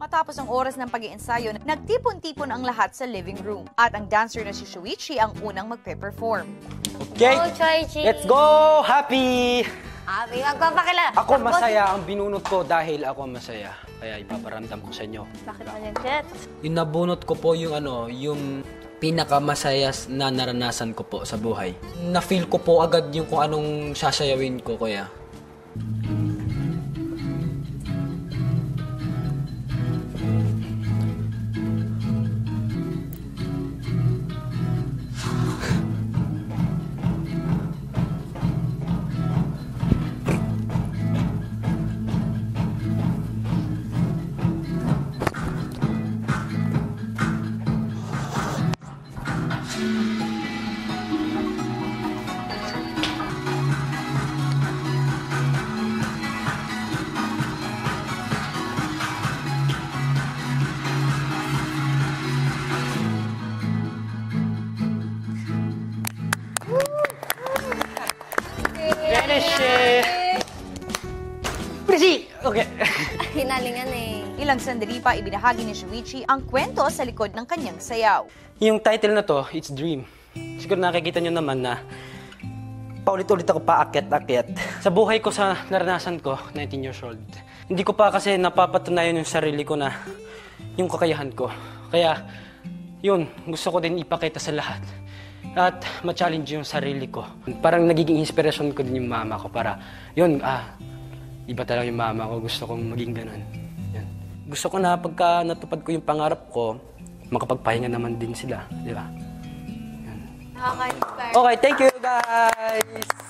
Matapos ang oras ng pag-iensayo, nagtipon-tipon ang lahat sa living room. At ang dancer na si Shuichi ang unang magpe-perform. Okay, Go, Choichi! let's go! Happy! Happy, magpapakila! Ako masaya ang binunot ko dahil ako masaya. Kaya ipaparamdam ko sa inyo. Bakit mo yan, Jet? Yung nabunot ko po yung yung pinakamasaya na naranasan ko po sa buhay. Na-feel ko po agad yung kung anong sasayawin ko, kuya. Finish it! Pretty! Okay. Hinalingan eh. Ilang sandali pa ibinahagi ni Shuichi ang kwento sa likod ng kanyang sayaw. Yung title na to, It's Dream. Siguro nakikita nyo naman na paulit-ulit ako paakyat-akyat. Sa buhay ko, sa naranasan ko, 19 years old, hindi ko pa kasi napapatunayan yung sarili ko na yung kakayahan ko. Kaya, yun, gusto ko din ipakita sa lahat. At ma-challenge yung sarili ko. Parang nagiging inspiration ko din yung mama ko para, yun, iba talaga yung mama ko. Gusto kong maging ganun. Yan. Gusto ko na pagka natupad ko yung pangarap ko, makapagpahinga naman din sila. Di ba? Nakaka-inspire. Okay, thank you guys!